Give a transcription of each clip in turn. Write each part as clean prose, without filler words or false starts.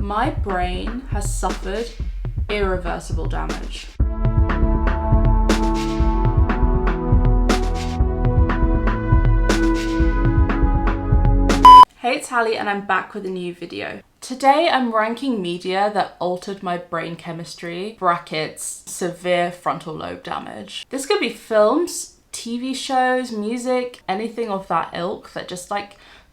My brain has suffered irreversible damage. Hey, it's Hallie and I'm back with a new video. Today I'm ranking media that altered my brain chemistry, brackets, severe frontal lobe damage. This could be films, TV shows, music, anything of that ilk that just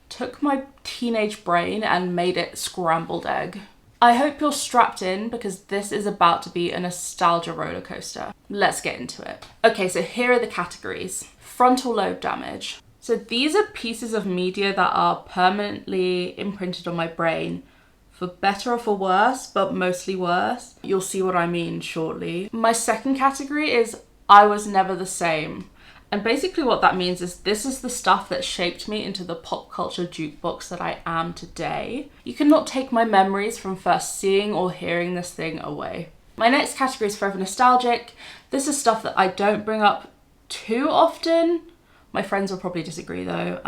took my teenage brain and made it scrambled egg. I hope you're strapped in because this is about to be a nostalgia roller coaster. Let's get into it. Okay, so here are the categories. Frontal lobe damage. So these are pieces of media that are permanently imprinted on my brain, for better or for worse, but mostly worse. You'll see what I mean shortly. My second category is I was never the same. And basically what that means is this is the stuff that shaped me into the pop culture jukebox that I am today. You cannot take my memories from first seeing or hearing this thing away. My next category is forever nostalgic. This is stuff that I don't bring up too often. My friends will probably disagree though,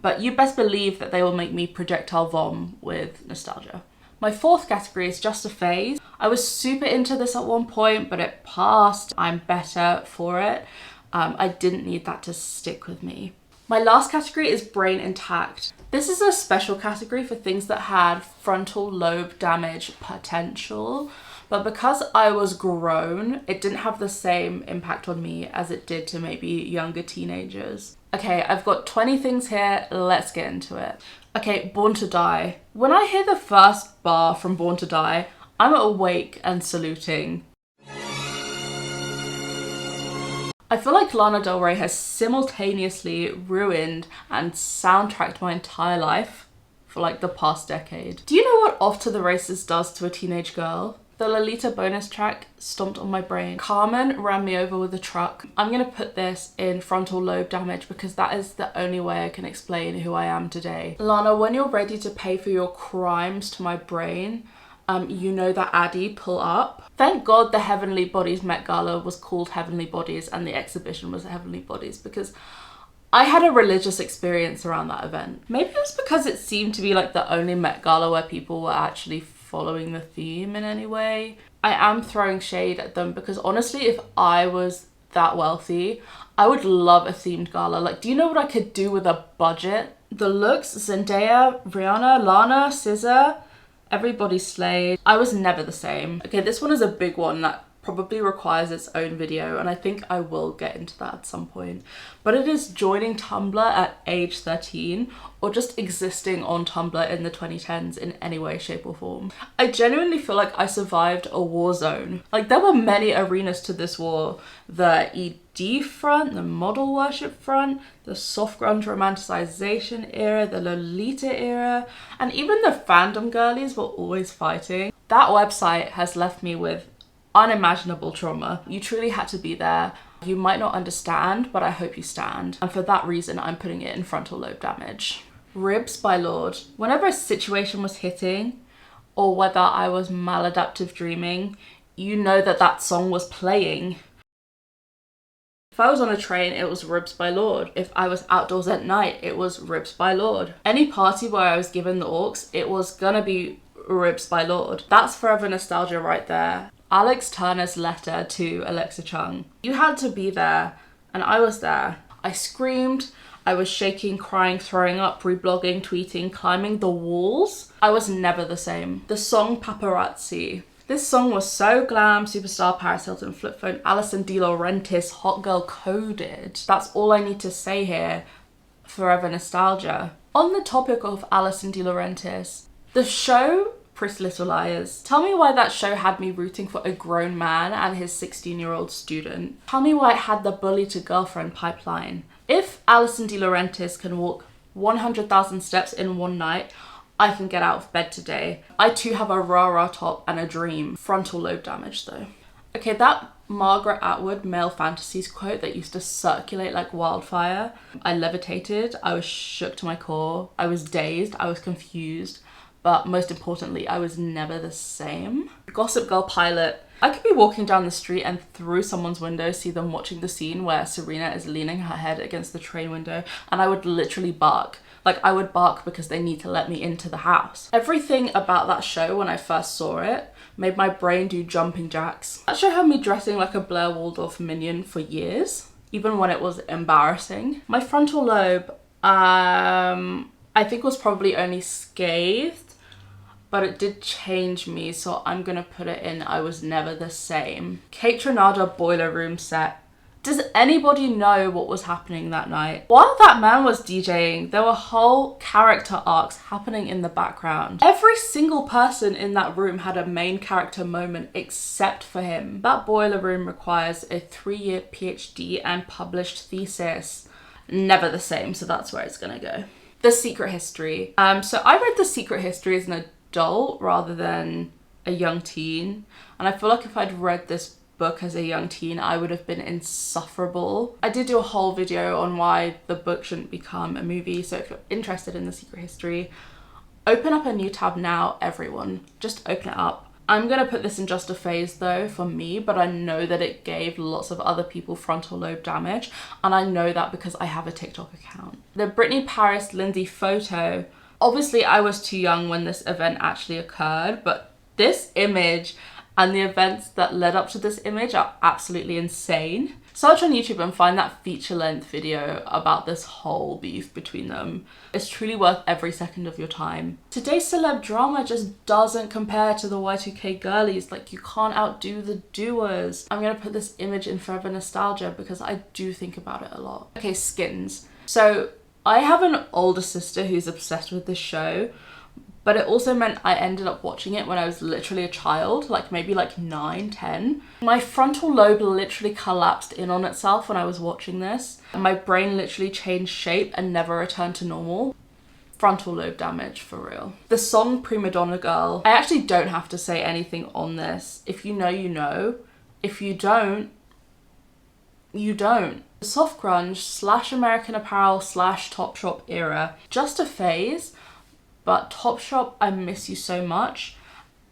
but you best believe that they will make me projectile vom with nostalgia. My fourth category is just a phase. I was super into this at one point, but it passed. I'm better for it. I didn't need that to stick with me. My last category is brain intact. This is a special category for things that had frontal lobe damage potential, but because I was grown, it didn't have the same impact on me as it did to maybe younger teenagers. Okay, I've got 20 things here, let's get into it. Okay, Born to Die. When I hear the first bar from Born to Die, I'm awake and saluting. I feel like Lana Del Rey has simultaneously ruined and soundtracked my entire life for the past decade. Do you know what Off to the Races does to a teenage girl? The Lolita bonus track stomped on my brain. Carmen ran me over with a truck. I'm gonna put this in frontal lobe damage because that is the only way I can explain who I am today. Lana, when you're ready to pay for your crimes to my brain, you know that Addy, pull up. Thank God the Heavenly Bodies Met Gala was called Heavenly Bodies and the exhibition was Heavenly Bodies because I had a religious experience around that event. Maybe it was because it seemed to be the only Met Gala where people were actually following the theme in any way. I am throwing shade at them because honestly, if I was that wealthy, I would love a themed gala. Do you know what I could do with a budget? The looks, Zendaya, Rihanna, Lana, SZA, everybody slayed. I was never the same. Okay, this one is a big one that probably requires its own video and I think I will get into that at some point. But it is joining Tumblr at age 13 or just existing on Tumblr in the 2010s in any way, shape or form. I genuinely feel like I survived a war zone. There were many arenas to this war. The ED front, the model worship front, the soft grunge romanticization era, the Lolita era, and even the fandom girlies were always fighting. That website has left me with unimaginable trauma. You truly had to be there. You might not understand, but I hope you stand. And for that reason, I'm putting it in frontal lobe damage. Ribs by Lorde. Whenever a situation was hitting, or whether I was maladaptive dreaming, you know that song was playing. If I was on a train, it was Ribs by Lorde. If I was outdoors at night, it was Ribs by Lorde. Any party where I was given the aux, it was gonna be Ribs by Lorde. That's forever nostalgia right there. Alex Turner's letter to Alexa Chung. You had to be there, and I was there. I screamed, I was shaking, crying, throwing up, reblogging, tweeting, climbing the walls. I was never the same. The song Paparazzi. This song was so glam, superstar, Paris Hilton, flip phone, Alison De Laurentiis, hot girl coded. That's all I need to say here. Forever nostalgia. On the topic of Alison De Laurentiis, the show Pretty Little Liars. Tell me why that show had me rooting for a grown man and his 16-year-old student. Tell me why it had the bully to girlfriend pipeline. If Alison De Laurentiis can walk 100,000 steps in one night, I can get out of bed today. I too have a rah-rah top and a dream. Frontal lobe damage though. Okay, that Margaret Atwood male fantasies quote that used to circulate like wildfire. I levitated, I was shook to my core, I was dazed, I was confused. But most importantly, I was never the same. Gossip Girl pilot. I could be walking down the street and through someone's window see them watching the scene where Serena is leaning her head against the train window and I would literally bark. Like, I would bark because they need to let me into the house. Everything about that show when I first saw it made my brain do jumping jacks. That show had me dressing like a Blair Waldorf minion for years, even when it was embarrassing. My frontal lobe, I think was probably only scathed, but it did change me, so I'm gonna put it in I was never the same. Kate Trinada boiler room set. Does anybody know what was happening that night? While that man was DJing, there were whole character arcs happening in the background. Every single person in that room had a main character moment except for him. That boiler room requires a 3-year PhD and published thesis. Never the same, so that's where it's gonna go. The Secret History. So I read The Secret History as an adult rather than a young teen. And I feel like if I'd read this book as a young teen, I would have been insufferable. I did do a whole video on why the book shouldn't become a movie, so if you're interested in The Secret History, open up a new tab now, everyone. Just open it up. I'm gonna put this in just a phase though for me, but I know that it gave lots of other people frontal lobe damage, and I know that because I have a TikTok account. The Britney Paris Lindsay photo. Obviously I was too young when this event actually occurred, but this image and the events that led up to this image are absolutely insane. Search on YouTube and find that feature-length video about this whole beef between them. It's truly worth every second of your time. Today's celeb drama just doesn't compare to the Y2K girlies. Like, you can't outdo the doers. I'm gonna put this image in Forever Nostalgia because I do think about it a lot. Okay, Skins. So I have an older sister who's obsessed with this show, but it also meant I ended up watching it when I was literally a child, like maybe like 9, 10. My frontal lobe literally collapsed in on itself when I was watching this, and my brain literally changed shape and never returned to normal. Frontal lobe damage, for real. The song Prima Donna Girl. I actually don't have to say anything on this. If you know, you know. If you don't, you don't. The soft grunge / American Apparel / Topshop era. Just a phase. But Topshop, I miss you so much,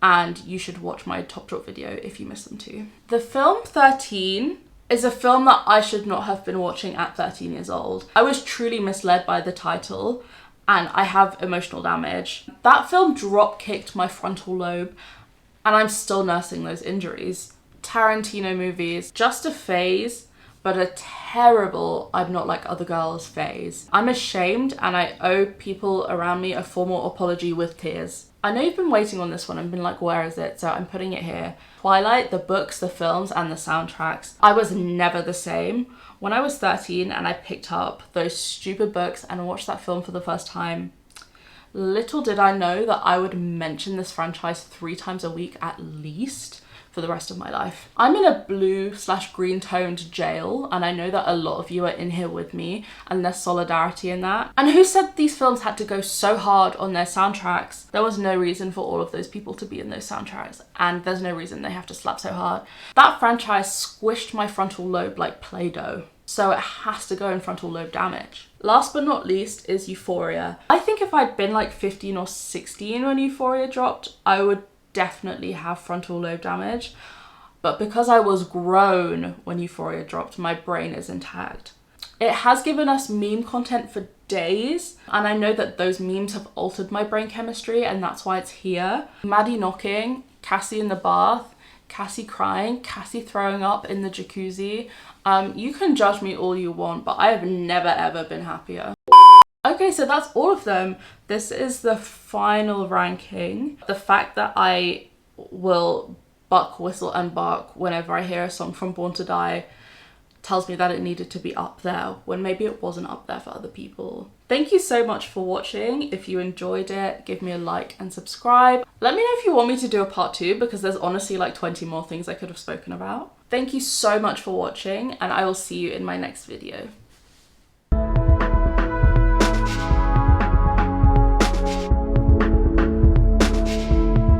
and you should watch my Topshop video if you miss them too. The film 13 is a film that I should not have been watching at 13 years old. I was truly misled by the title, and I have emotional damage. That film drop-kicked my frontal lobe, and I'm still nursing those injuries. Tarantino movies, just a phase, but a terrible I'm not like other girls phase. I'm ashamed and I owe people around me a formal apology with tears. I know you've been waiting on this one and been like, where is it? So I'm putting it here. Twilight, the books, the films, and the soundtracks. I was never the same. When I was 13 and I picked up those stupid books and watched that film for the first time, little did I know that I would mention this franchise 3 times a week at least for the rest of my life. I'm in a blue / green toned jail, and I know that a lot of you are in here with me, and there's solidarity in that. And who said these films had to go so hard on their soundtracks? There was no reason for all of those people to be in those soundtracks, and there's no reason they have to slap so hard. That franchise squished my frontal lobe like Play-Doh, so it has to go in frontal lobe damage. Last but not least is Euphoria. I think if I'd been like 15 or 16 when Euphoria dropped, I would definitely have frontal lobe damage, but because I was grown when Euphoria dropped, my brain is intact. It has given us meme content for days, and I know that those memes have altered my brain chemistry, and that's why it's here. Maddie knocking, Cassie in the bath, Cassie crying, Cassie throwing up in the jacuzzi. You can judge me all you want, but I have never ever been happier. Okay, so that's all of them. This is the final ranking. The fact that I will buck, whistle and bark whenever I hear a song from Born to Die tells me that it needed to be up there when maybe it wasn't up there for other people. Thank you so much for watching. If you enjoyed it, give me a like and subscribe. Let me know if you want me to do a part 2 because there's honestly like 20 more things I could have spoken about. Thank you so much for watching, and I will see you in my next video.